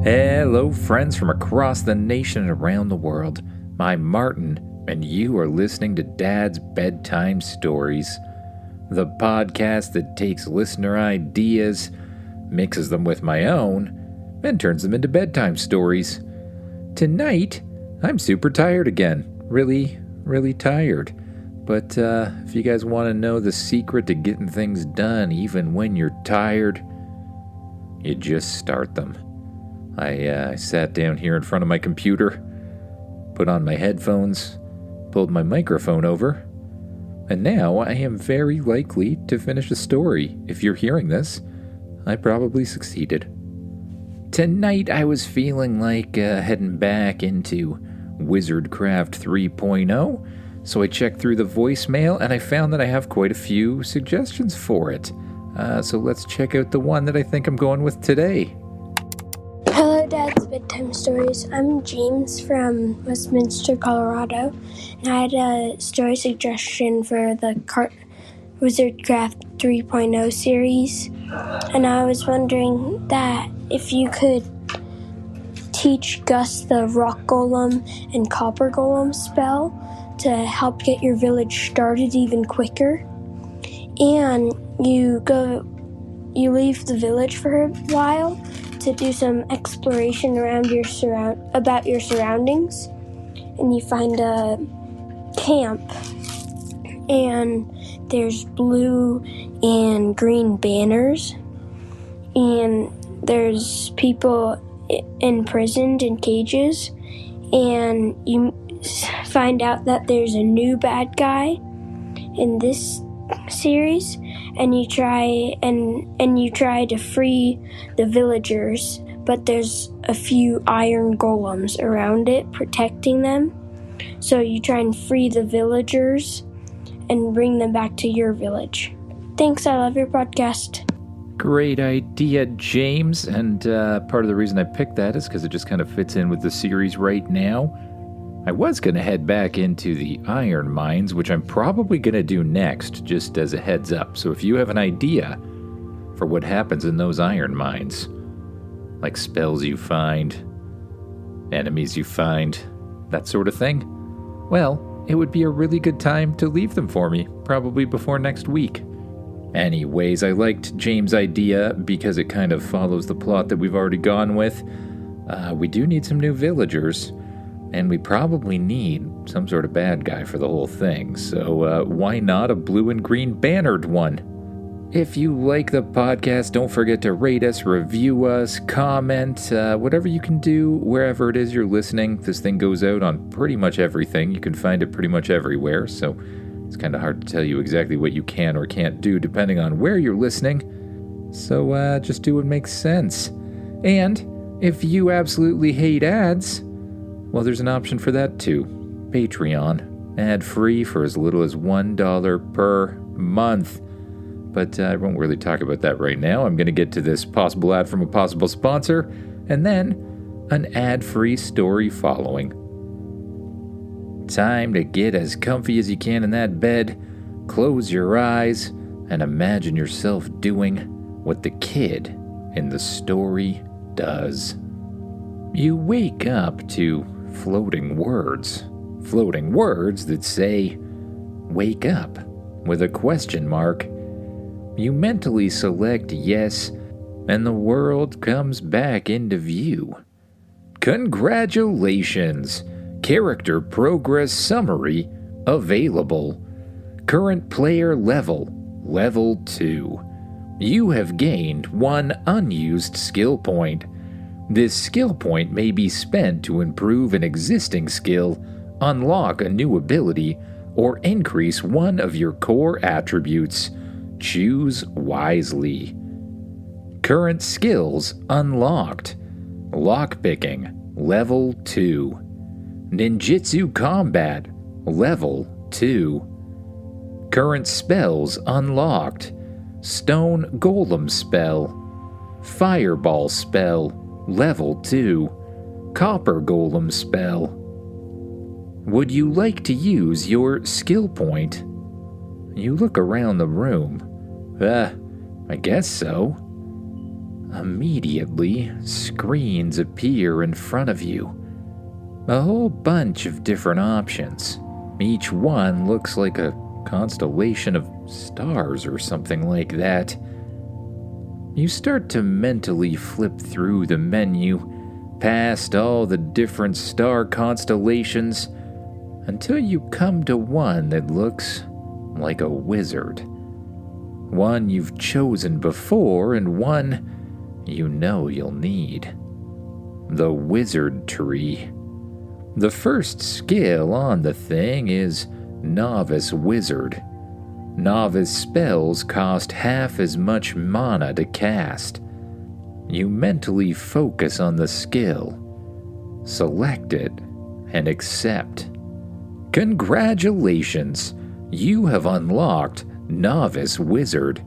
Hello, friends from across the nation and around the world. I'm Martin, and you are listening to Dad's Bedtime Stories, the podcast that takes listener ideas, mixes them with my own, and turns them into bedtime stories. Tonight, I'm super tired again. Really, really tired. But if you guys want to know the secret to getting things done even when you're tired, you just start them. I sat down here in front of my computer, put on my headphones, pulled my microphone over, and now I am very likely to finish a story. If you're hearing this, I probably succeeded. Tonight I was feeling like heading back into WizardCraft 3.0, so I checked through the voicemail and I found that I have quite a few suggestions for it. So let's check out the one that I think I'm going with today. Hello, Dad's Bedtime Stories. I'm James from Westminster, Colorado, and I had a story suggestion for the WizardCraft 3.0 series, and I was wondering that if you could teach Gus the Rock Golem and Copper Golem spell to help get your village started even quicker, and you leave the village for a while to do some exploration around about your surroundings, and you find a camp, and there's blue and green banners, and there's people imprisoned in cages, and you find out that there's a new bad guy in this series, and you try to free the villagers, but there's a few Iron Golems around it protecting them. So you try and free the villagers and bring them back to your village. Thanks, I love your podcast. Great idea, James, and part of the reason I picked that is because it just kind of fits in with the series right now. I was going to head back into the iron mines, which I'm probably going to do next, just as a heads up. So if you have an idea for what happens in those iron mines, like spells you find, enemies you find, that sort of thing, well, it would be a really good time to leave them for me, probably before next week. Anyways, I liked James' idea because it kind of follows the plot that we've already gone with. We do need some new villagers, and we probably need some sort of bad guy for the whole thing, so why not a blue and green bannered one? If you like the podcast, don't forget to rate us, review us, comment, whatever you can do, wherever it is you're listening. This thing goes out on pretty much everything. You can find it pretty much everywhere, so it's kind of hard to tell you exactly what you can or can't do depending on where you're listening. So just do what makes sense. And if you absolutely hate ads, well, there's an option for that too. Patreon. Ad-free for as little as $1 per month. But I won't really talk about that right now. I'm going to get to this possible ad from a possible sponsor, and then an ad-free story following. Time to get as comfy as you can in that bed, close your eyes, and imagine yourself doing what the kid in the story does. You wake up to floating words that say, "Wake up," with a question mark. You mentally select yes, and the world comes back into view. Congratulations! Character progress summary available. Current player level 2. You have gained 1 unused skill point. This skill point may be spent to improve an existing skill, unlock a new ability, or increase one of your core attributes. Choose wisely. Current skills unlocked. Lockpicking, level 2. Ninjutsu combat, level 2. Current spells unlocked. Stone Golem spell. Fireball spell, level 2. Copper Golem spell. Would you like to use your skill point? You look around the room. I guess so. Immediately, screens appear in front of you. A whole bunch of different options. Each one looks like a constellation of stars or something like that. You start to mentally flip through the menu, past all the different star constellations, until you come to one that looks like a wizard. One you've chosen before and one you know you'll need. The wizard tree. The first skill on the thing is Novice Wizard. Novice spells cost half as much mana to cast. You mentally focus on the skill, select it, and accept. Congratulations! You have unlocked Novice Wizard.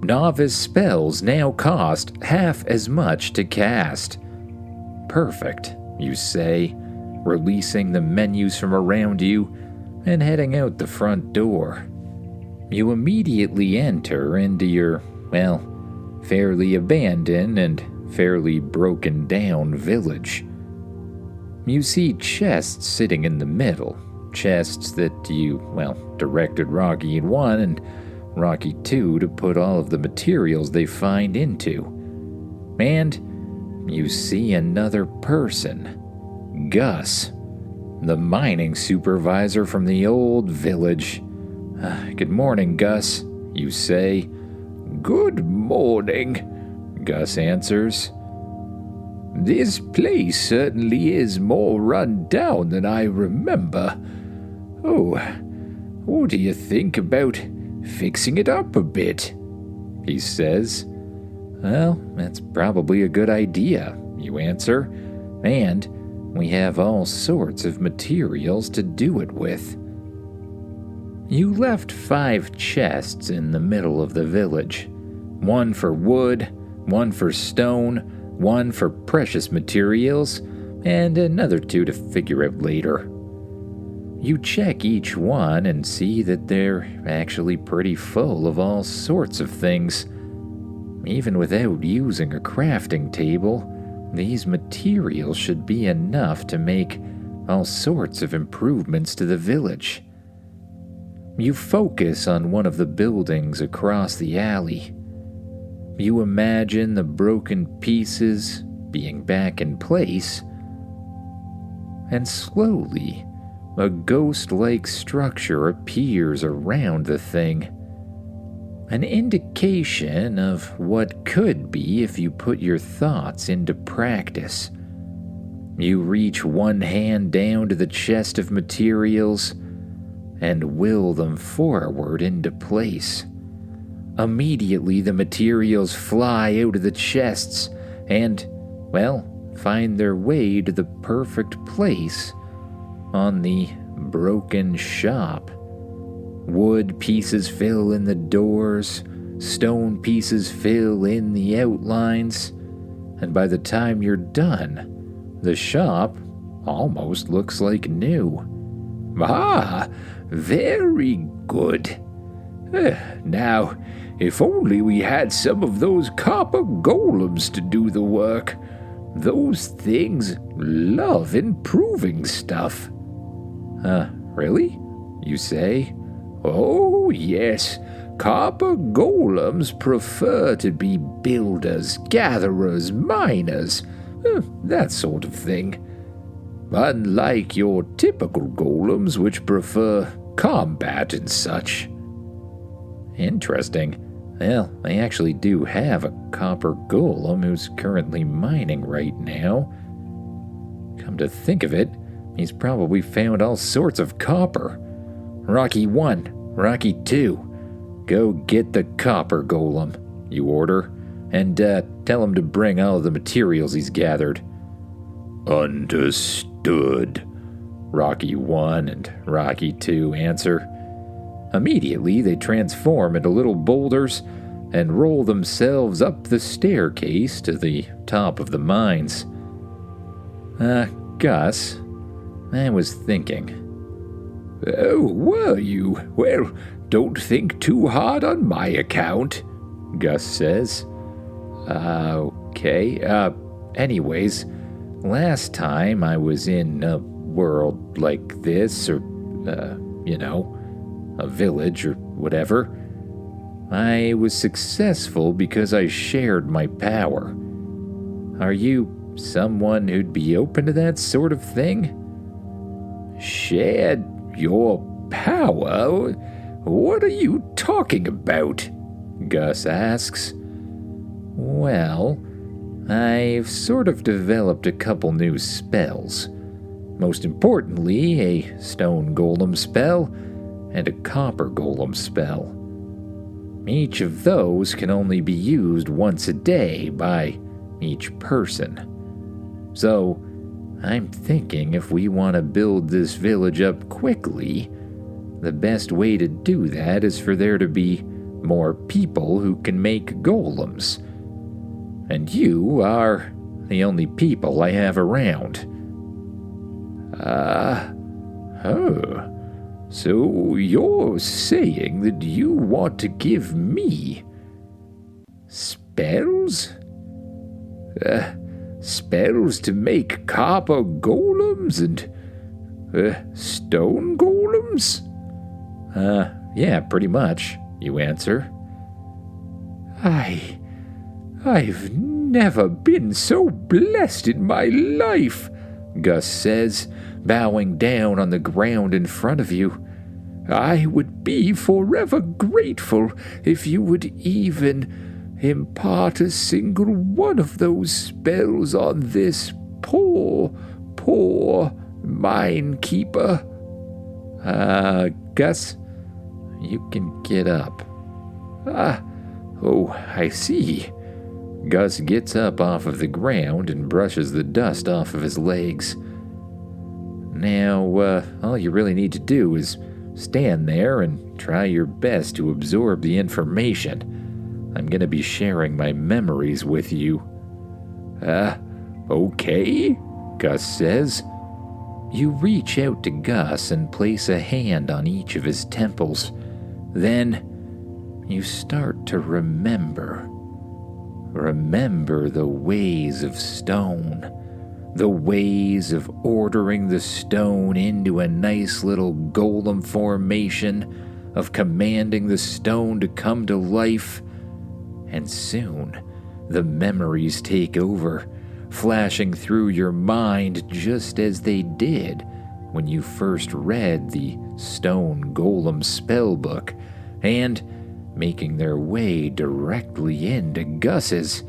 Novice spells now cost half as much to cast. Perfect, you say, releasing the menus from around you and heading out the front door. You immediately enter into your, fairly abandoned and fairly broken down village. You see chests sitting in the middle, chests that you, directed Rocky 1 and Rocky 2 to put all of the materials they find into. And you see another person, Gus, the mining supervisor from the old village. Good morning, Gus, you say. Good morning, Gus answers. This place certainly is more run down than I remember. Oh, what do you think about fixing it up a bit? He says. Well, that's probably a good idea, you answer. And we have all sorts of materials to do it with. You left 5 chests in the middle of the village. One for wood, one for stone, one for precious materials, and another 2 to figure out later. You check each one and see that they're actually pretty full of all sorts of things. Even without using a crafting table, these materials should be enough to make all sorts of improvements to the village. You focus on one of the buildings across the alley. You imagine the broken pieces being back in place, and slowly, a ghost-like structure appears around the thing. An indication of what could be if you put your thoughts into practice. You reach one hand down to the chest of materials and will them forward into place. Immediately, the materials fly out of the chests and, find their way to the perfect place on the broken shop. Wood pieces fill in the doors, stone pieces fill in the outlines, and by the time you're done, the shop almost looks like new. Ah, very good. Now, if only we had some of those copper golems to do the work. Those things love improving stuff. Really? You say? Oh, yes. Copper golems prefer to be builders, gatherers, miners, that sort of thing. Unlike your typical golems, which prefer combat and such. Interesting. Well, I actually do have a copper golem who's currently mining right now. Come to think of it, he's probably found all sorts of copper. Rocky 1, Rocky 2, go get the copper golem, you order, and tell him to bring all the materials he's gathered. Understood, Rocky 1 and Rocky 2 answer. Immediately, they transform into little boulders and roll themselves up the staircase to the top of the mines. Gus, I was thinking. Oh, were you? Well, don't think too hard on my account, Gus says. Okay. Anyways, last time I was in a world like this, or, a village or whatever, I was successful because I shared my power. Are you someone who'd be open to that sort of thing? Shared your power? What are you talking about? Gus asks. Well, I've sort of developed a couple new spells. Most importantly, a Stone Golem spell and a Copper Golem spell. Each of those can only be used once a day by each person. So, I'm thinking if we want to build this village up quickly, the best way to do that is for there to be more people who can make golems. And you are the only people I have around. So you're saying that you want to give me spells? Spells to make copper golems and stone golems? Yeah, pretty much, you answer. I've never been so blessed in my life, Gus says, bowing down on the ground in front of you. I would be forever grateful if you would even impart a single one of those spells on this poor minekeeper. Gus, you can get up. Oh, I see. Gus gets up off of the ground and brushes the dust off of his legs. Now, all you really need to do is stand there and try your best to absorb the information. I'm going to be sharing my memories with you. Okay, Gus says. You reach out to Gus and place a hand on each of his temples. Then, you start to remember. Remember the ways of stone. The ways of ordering the stone into a nice little golem formation, of commanding the stone to come to life. And soon, the memories take over, flashing through your mind just as they did when you first read the Stone Golem spellbook, and making their way directly into Gus's.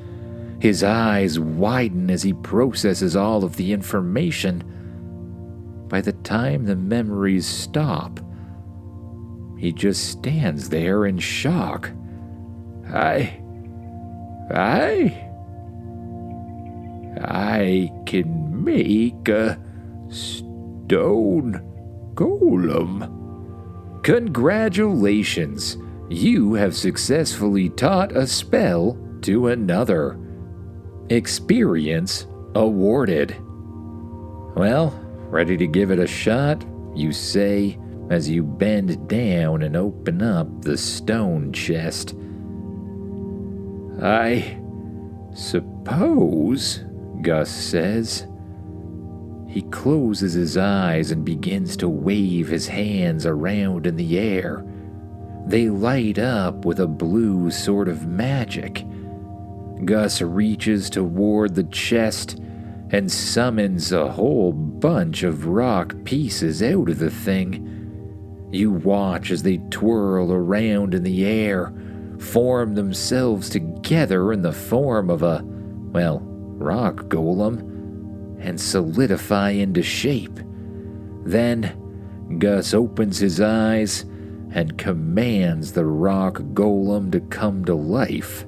His eyes widen as he processes all of the information. By the time the memories stop, he just stands there in shock. I can make a stone golem. Congratulations! You have successfully taught a spell to another. Experience awarded. Well, ready to give it a shot? You say as you bend down and open up the stone chest. I suppose, Gus says. He closes his eyes and begins to wave his hands around in the air. They light up with a blue sort of magic. Gus reaches toward the chest and summons a whole bunch of rock pieces out of the thing. You watch as they twirl around in the air, form themselves together in the form of a, rock golem, and solidify into shape. Then, Gus opens his eyes and commands the rock golem to come to life.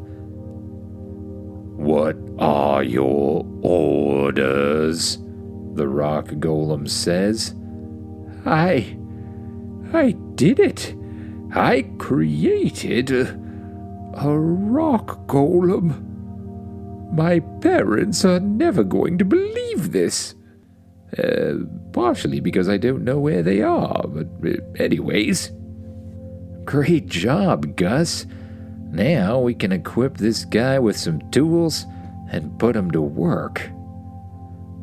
What are your orders? The rock golem says. I did it. I created a rock golem. My parents are never going to believe this. Partially because I don't know where they are, but anyways. Great job, Gus. Now we can equip this guy with some tools and put him to work.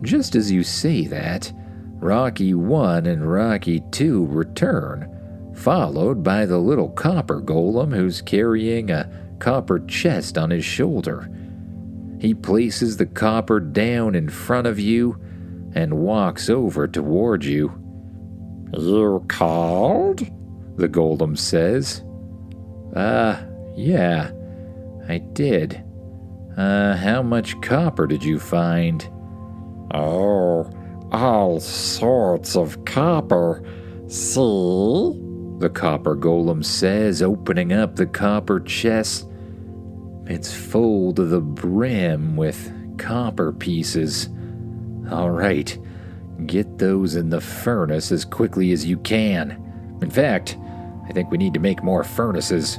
Just as you say that, Rocky 1 and Rocky 2 return, followed by the little Copper Golem who's carrying a copper chest on his shoulder. He places the copper down in front of you and walks over toward you. "You called?" the golem says. Yeah, I did. How much copper did you find?" "Oh, all sorts of copper. See?" the Copper Golem says, opening up the copper chest. It's full to the brim with copper pieces. All right, get those in the furnace as quickly as you can. In fact, I think we need to make more furnaces.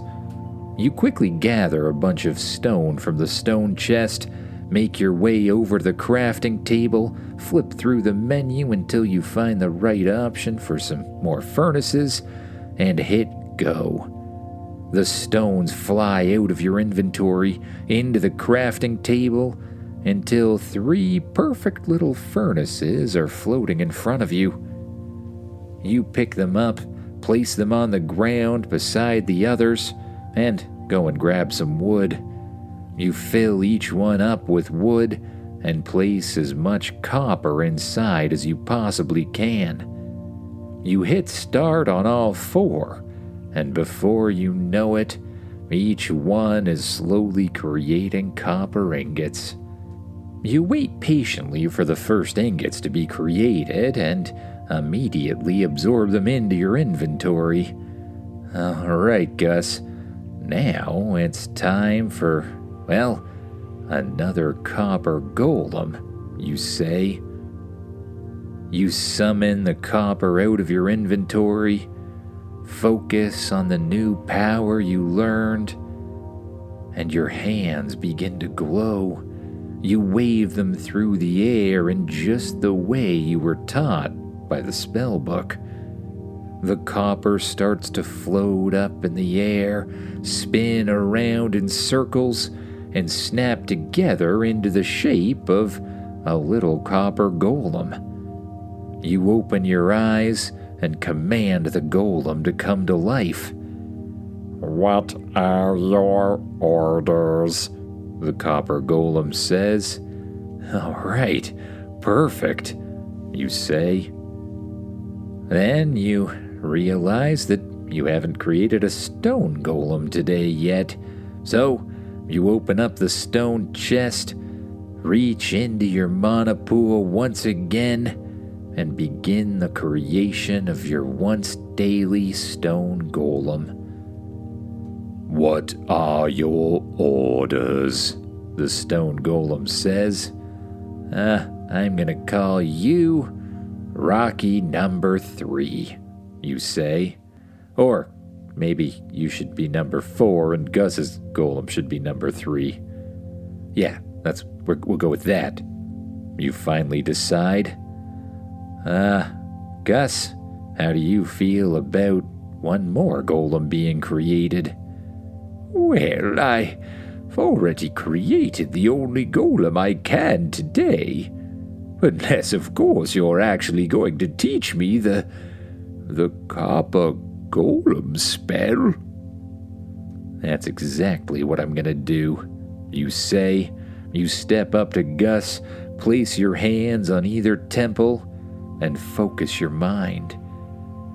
You quickly gather a bunch of stone from the stone chest, make your way over to the crafting table, flip through the menu until you find the right option for some more furnaces, and hit go. The stones fly out of your inventory into the crafting table until 3 perfect little furnaces are floating in front of you. You pick them up, place them on the ground beside the others, and go and grab some wood. You fill each one up with wood and place as much copper inside as you possibly can. You hit start on all 4, and before you know it, each one is slowly creating copper ingots. You wait patiently for the first ingots to be created and immediately absorb them into your inventory. All right, Gus. Now it's time for, well, another Copper Golem, you say. You summon the copper out of your inventory, focus on the new power you learned, and your hands begin to glow. You wave them through the air in just the way you were taught by the spell book. The copper starts to float up in the air, spin around in circles, and snap together into the shape of a little Copper Golem. You open your eyes and command the golem to come to life. "What are your orders?" the Copper Golem says. All right, perfect, you say. Then you realize that you haven't created a Stone Golem today yet, so you open up the stone chest, reach into your mana pool once again, and begin the creation of your once daily Stone Golem. "What are your orders?" the Stone Golem says. I'm gonna call you Rocky number 3, you say. Or maybe you should be number 4 and Gus's golem should be number 3. Yeah, we'll go with that. You finally decide. Gus, how do you feel about one more golem being created? "Well, I've already created the only golem I can today. Unless, of course, you're actually going to teach me the Copper Golem spell." "That's exactly what I'm gonna do," you say. You step up to Gus, place your hands on either temple, and focus your mind.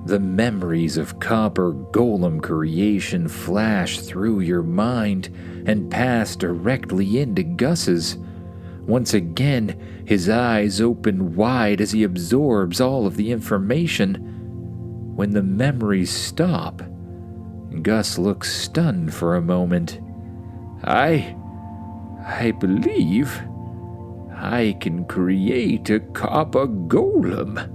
The memories of Copper Golem creation flash through your mind and pass directly into Gus's. Once again, his eyes open wide as he absorbs all of the information. When the memories stop, Gus looks stunned for a moment. I believe I can create a Copper Golem."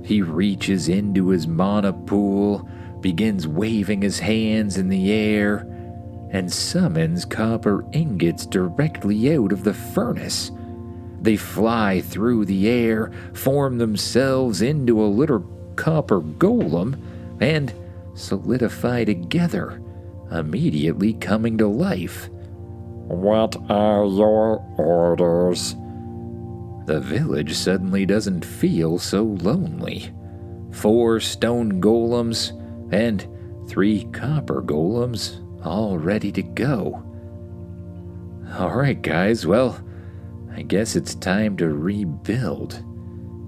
He reaches into his mana pool, begins waving his hands in the air, and summons copper ingots directly out of the furnace. They fly through the air, form themselves into a little Copper Golem, and solidify together, immediately coming to life. What are your orders? The village suddenly doesn't feel so lonely. 4 stone golems and 3 copper golems all ready to go. Alright guys, well, I guess it's time to rebuild.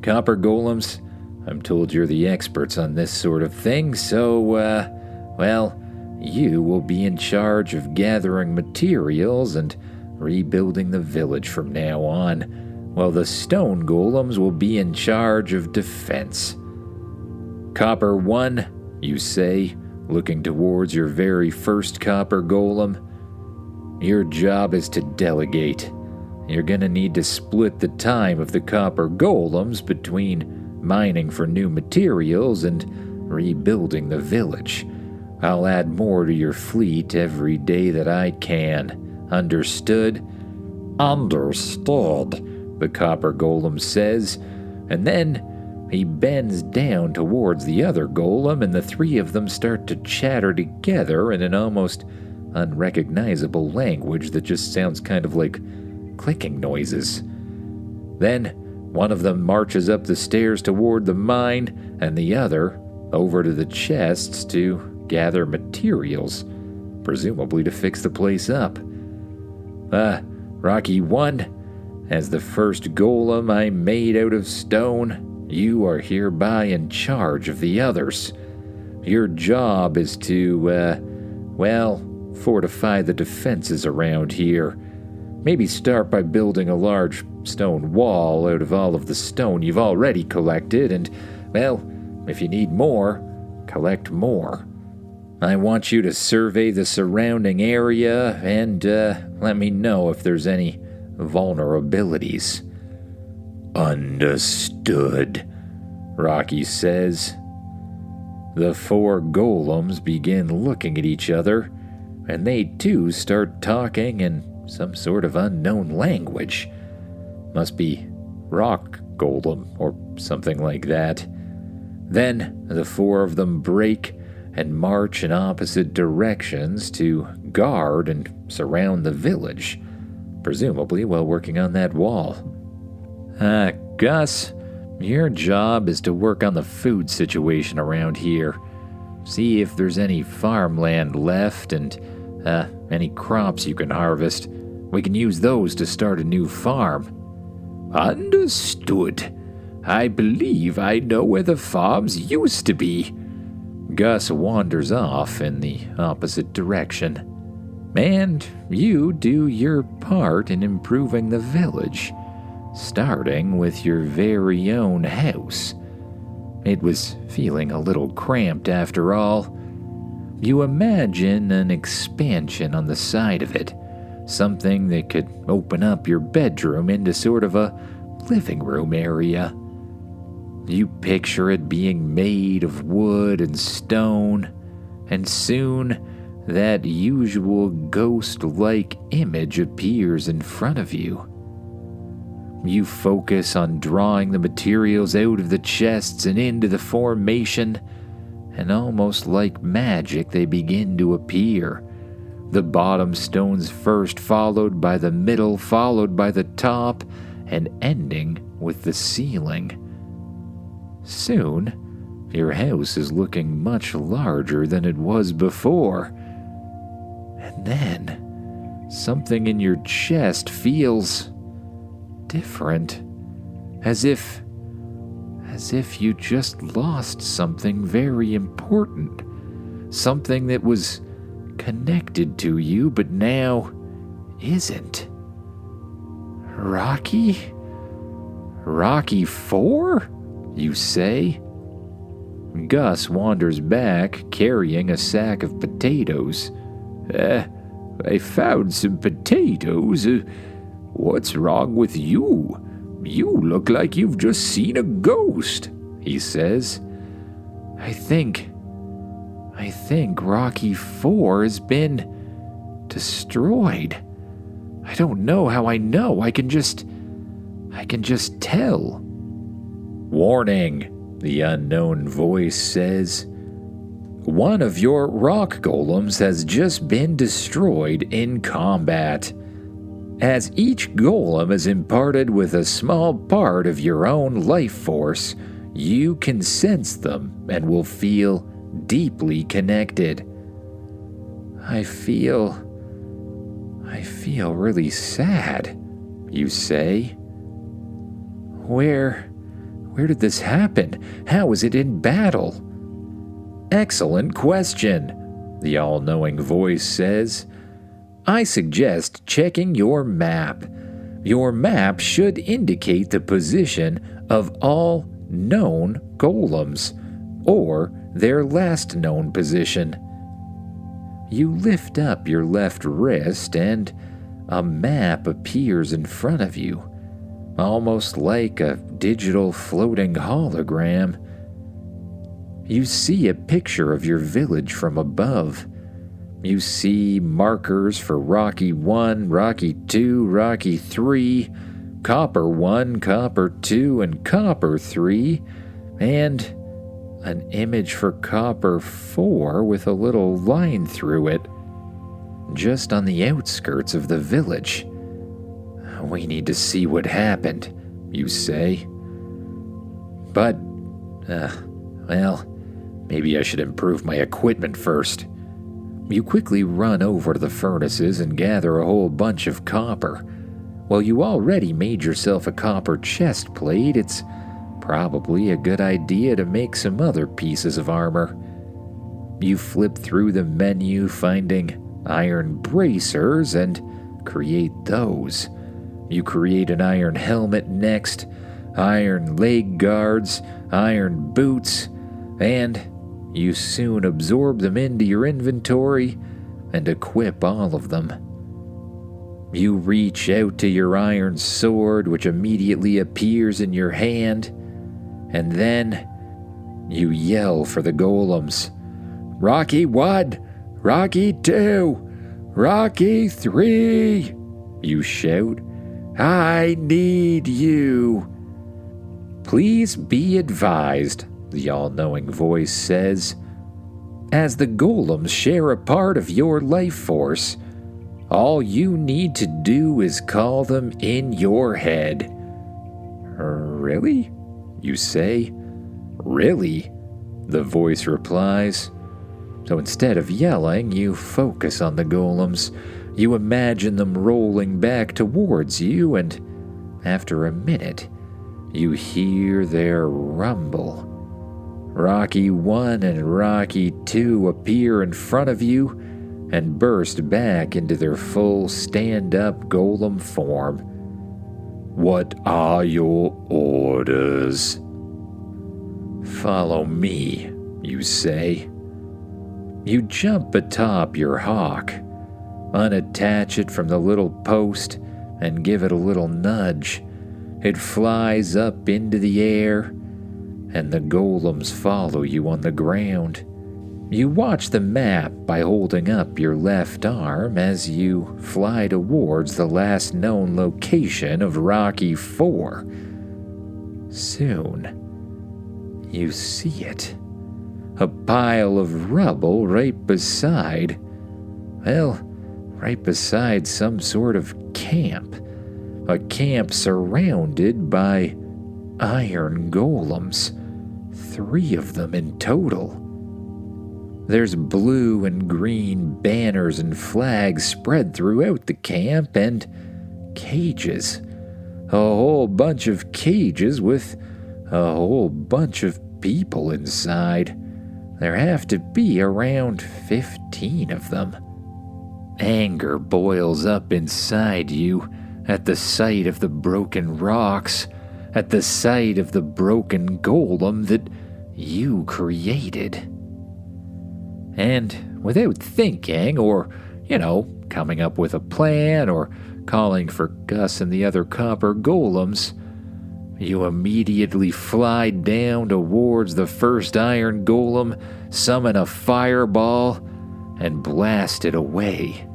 Copper golems, I'm told you're the experts on this sort of thing, so, well, you will be in charge of gathering materials and rebuilding the village from now on, while the stone golems will be in charge of defense. Copper 1, you say, looking towards your very first copper golem. Your job is to delegate. You're gonna need to split the time of the copper golems between mining for new materials and rebuilding the village. I'll add more to your fleet every day that I can. Understood? Understood, the copper golem says, and then he bends down towards the other golem, and the 3 of them start to chatter together in an almost unrecognizable language that just sounds kind of like clicking noises. Then one of them marches up the stairs toward the mine, and the other over to the chests to gather materials, presumably to fix the place up. Rocky 1, as the first golem I made out of stone, you are hereby in charge of the others. Your job is to, fortify the defenses around here. Maybe start by building a large stone wall out of all of the stone you've already collected, and, well, if you need more, collect more. I want you to survey the surrounding area and let me know if there's any vulnerabilities. Understood, Rocky says. The 4 golems begin looking at each other, and they too start talking in some sort of unknown language. Must be rock golem or something like that. Then the 4 of them break and march in opposite directions to guard and surround the village, presumably while working on that wall. Gus, your job is to work on the food situation around here. See if there's any farmland left and any crops you can harvest. We can use those to start a new farm. Understood. I believe I know where the farms used to be. Gus wanders off in the opposite direction. And you do your part in improving the village, starting with your very own house. It was feeling a little cramped after all. You imagine an expansion on the side of it, something that could open up your bedroom into sort of a living room area. You picture it being made of wood and stone, and soon that usual ghost-like image appears in front of you. You focus on drawing the materials out of the chests and into the formation, and almost like magic they begin to appear. The bottom stones first, followed by the middle, followed by the top, and ending with the ceiling. Soon, your house is looking much larger than it was before. And then, something in your chest feels different, as if you just lost something very important, something that was connected to you but now isn't. Rocky 4, you say? Gus wanders back, carrying a sack of potatoes. I found some potatoes. What's wrong with you? You look like you've just seen a ghost, he says. I think Rocky 4 has been destroyed. I don't know how I know. I can just tell. Warning, the unknown voice says. One of your rock golems has just been destroyed in combat. As each golem is imparted with a small part of your own life force, you can sense them and will feel deeply connected. I feel really sad, you say. Where did this happen? How was it in battle? Excellent question, the all-knowing voice says. I suggest checking your map. Your map should indicate the position of all known golems, or their last known position. You lift up your left wrist and a map appears in front of you, almost like a digital floating hologram. You see a picture of your village from above. You see markers for Rocky 1, Rocky 2, Rocky 3, Copper 1, Copper 2, and Copper 3, and an image for Copper 4 with a little line through it, just on the outskirts of the village. We need to see what happened, you say. But, well, maybe I should improve my equipment first. You quickly run over to the furnaces and gather a whole bunch of copper. While you already made yourself a copper chest plate, it's probably a good idea to make some other pieces of armor. You flip through the menu, finding iron bracers, and create those. You create an iron helmet next, iron leg guards, iron boots, and you soon absorb them into your inventory and equip all of them. You reach out to your iron sword, which immediately appears in your hand, and then you yell for the golems. Rocky 1, Rocky 2, Rocky 3, you shout. I need you. Please be advised, the all-knowing voice says. As the golems share a part of your life force, all you need to do is call them in your head. Really? You say. Really? The voice replies. So instead of yelling, you focus on the golems. You imagine them rolling back towards you, and after a minute, you hear their rumble. Rocky 1 and Rocky 2 appear in front of you and burst back into their full stand-up golem form. What are your orders? Follow me, you say. You jump atop your hawk, unattach it from the little post, and give it a little nudge. It flies up into the air, and the golems follow you on the ground. You watch the map by holding up your left arm as you fly towards the last known location of Rocky 4. Soon, you see it. A pile of rubble right beside some sort of camp. A camp surrounded by iron golems. 3 of them in total. There's blue and green banners and flags spread throughout the camp, and cages. A whole bunch of cages with a whole bunch of people inside. There have to be around 15 of them. Anger boils up inside you at the sight of the broken rocks, at the sight of the broken golem that you created. And without thinking or, coming up with a plan or calling for Gus and the other copper golems, you immediately fly down towards the first iron golem, summon a fireball, and blast it away.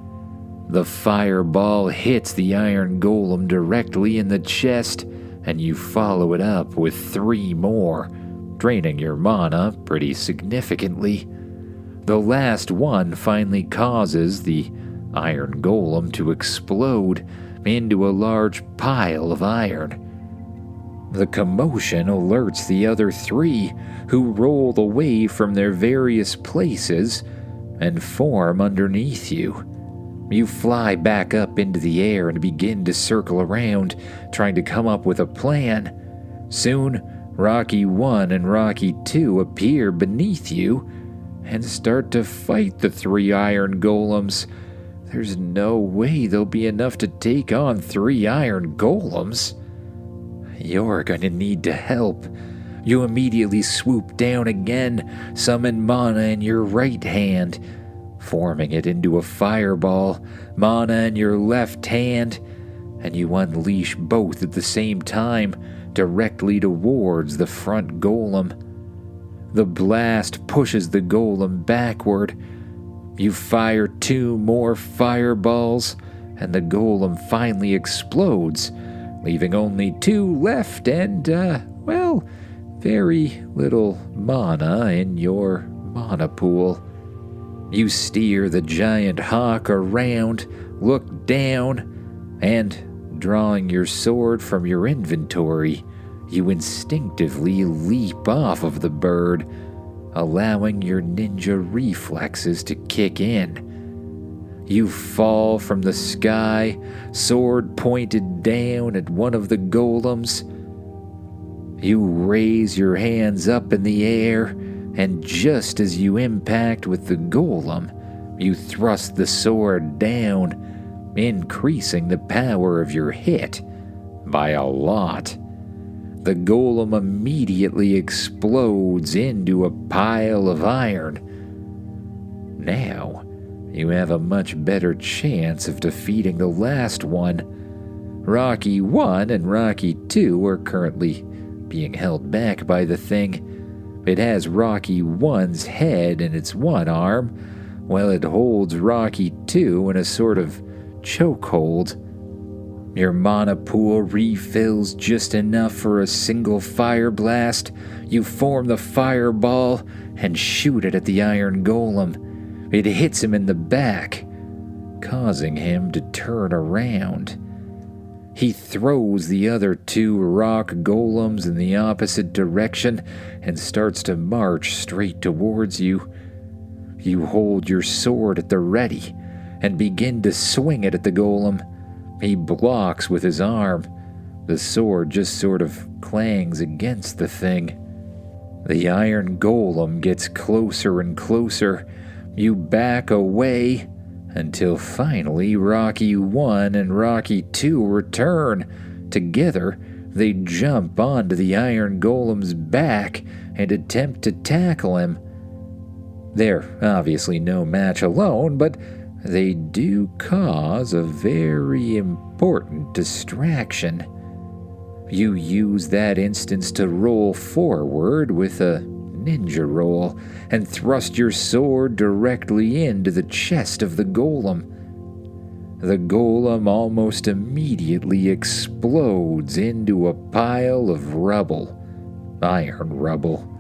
The fireball hits the iron golem directly in the chest, and you follow it up with 3 more, draining your mana pretty significantly. The last one finally causes the Iron Golem to explode into a large pile of iron. The commotion alerts the other 3, who roll away from their various places and form underneath you. You fly back up into the air and begin to circle around, trying to come up with a plan. Soon, Rocky 1 and Rocky 2 appear beneath you and start to fight the 3 Iron Golems. There's no way there'll be enough to take on 3 Iron Golems. You're going to need to help. You immediately swoop down again, summon mana in your right hand, forming it into a fireball, mana in your left hand, and you unleash both at the same time, directly towards the front golem. The blast pushes the golem backward. You fire 2 more fireballs, and the golem finally explodes, leaving only 2 left and, very little mana in your mana pool. You steer the giant hawk around, look down, and, drawing your sword from your inventory, you instinctively leap off of the bird, allowing your ninja reflexes to kick in. You fall from the sky, sword pointed down at one of the golems. You raise your hands up in the air, and just as you impact with the golem, you thrust the sword down, increasing the power of your hit by a lot. The golem immediately explodes into a pile of iron. Now, you have a much better chance of defeating the last one. Rocky 1 and Rocky 2 are currently being held back by the thing. It has Rocky 1's head in its one arm, while it holds Rocky 2 in a sort of chokehold. Your mana pool refills just enough for a single fire blast. You form the fireball and shoot it at the Iron Golem. It hits him in the back, causing him to turn around. He throws the other 2 rock golems in the opposite direction and starts to march straight towards you. You hold your sword at the ready and begin to swing it at the golem. He blocks with his arm. The sword just sort of clangs against the thing. The Iron Golem gets closer and closer. You back away until finally Rocky 1 and Rocky 2 return. Together, they jump onto the Iron Golem's back and attempt to tackle him. They're obviously no match alone, but they do cause a very important distraction. You use that instance to roll forward with a ninja roll and thrust your sword directly into the chest of the golem. The golem almost immediately explodes into a pile of rubble, iron rubble,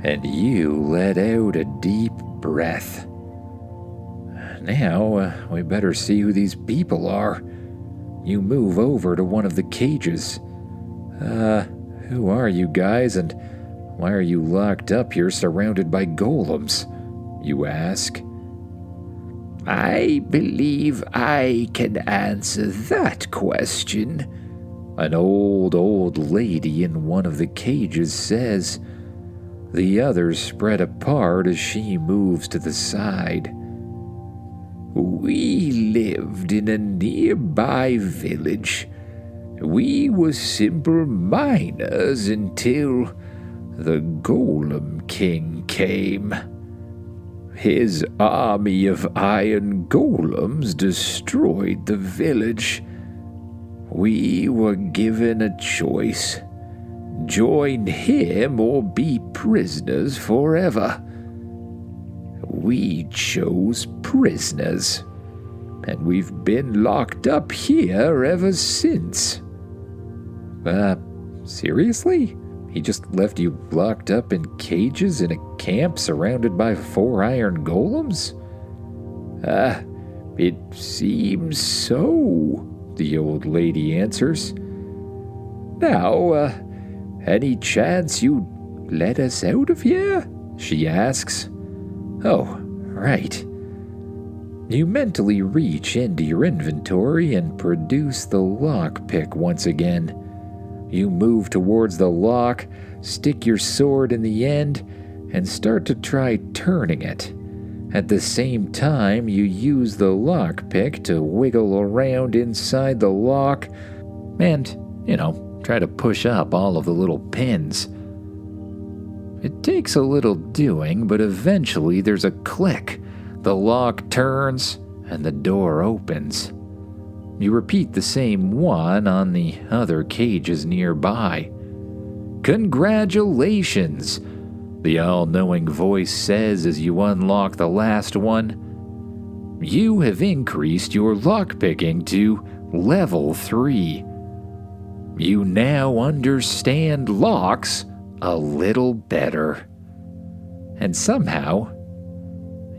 and you let out a deep breath. Now, we better see who these people are. You move over to one of the cages. Who are you guys, and why are you locked up here surrounded by golems? You ask. I believe I can answer that question, an old lady in one of the cages says. The others spread apart as she moves to the side. We lived in a nearby village. We were simple miners until the Golem King came. His army of iron golems destroyed the village. We were given a choice: join him or be prisoners forever. We chose prisoners, and we've been locked up here ever since. Seriously? He just left you locked up in cages in a camp surrounded by 4 iron golems? It seems so, the old lady answers. Now, any chance you'd let us out of here? She asks. Oh, right. You mentally reach into your inventory and produce the lockpick once again. You move towards the lock, stick your sword in the end, and start to try turning it. At the same time, you use the lockpick to wiggle around inside the lock and, try to push up all of the little pins. It takes a little doing, but eventually there's a click. The lock turns, and the door opens. You repeat the same one on the other cages nearby. Congratulations, the all-knowing voice says as you unlock the last one. You have increased your lockpicking to level 3. You now understand locks a little better. And somehow,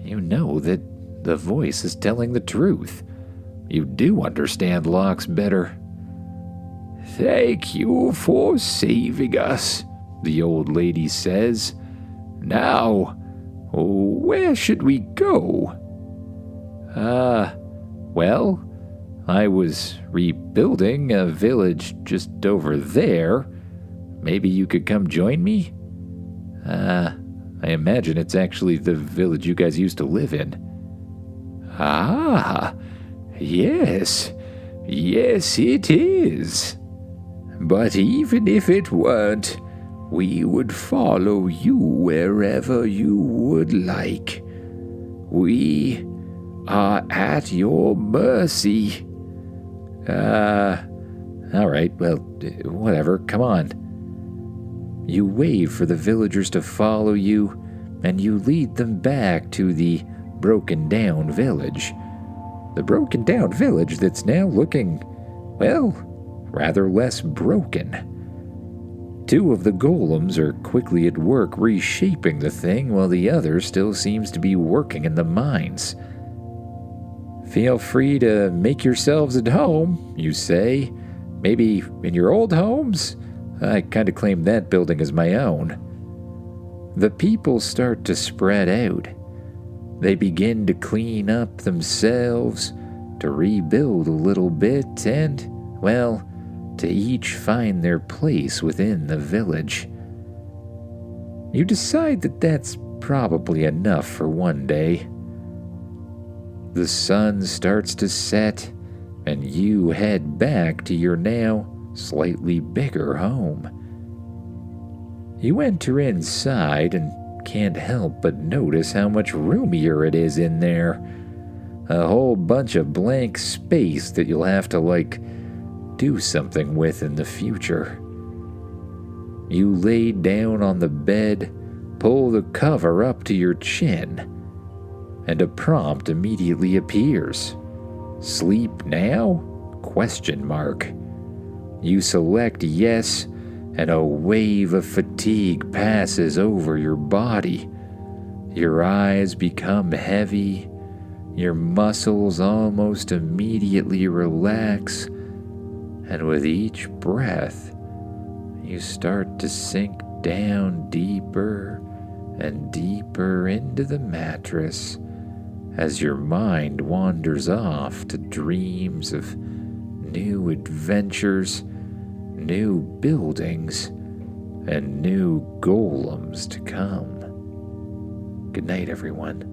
you know that the voice is telling the truth. You do understand locks better. Thank you for saving us, the old lady says. Now, where should we go? Well, I was rebuilding a village just over there. Maybe you could come join me? I imagine it's actually the village you guys used to live in. Ah, yes. Yes, it is. But even if it weren't, we would follow you wherever you would like. We are at your mercy. All right, well, whatever, come on. You wave for the villagers to follow you, and you lead them back to the broken-down village. The broken-down village that's now looking, well, rather less broken. 2 of the golems are quickly at work reshaping the thing, while the other still seems to be working in the mines. Feel free to make yourselves at home, you say. Maybe in your old homes? I kind of claim that building as my own. The people start to spread out. They begin to clean up themselves, to rebuild a little bit, and, well, to each find their place within the village. You decide that that's probably enough for one day. The sun starts to set, and you head back to your now slightly bigger home. You enter inside and can't help but notice how much roomier it is in there. A whole bunch of blank space that you'll have to, do something with in the future. You lay down on the bed, pull the cover up to your chin, and a prompt immediately appears. Sleep now? ? You select yes, and a wave of fatigue passes over your body. Your eyes become heavy, your muscles almost immediately relax, and with each breath, you start to sink down deeper and deeper into the mattress as your mind wanders off to dreams of new adventures, new buildings, and new golems to come. Good night, everyone.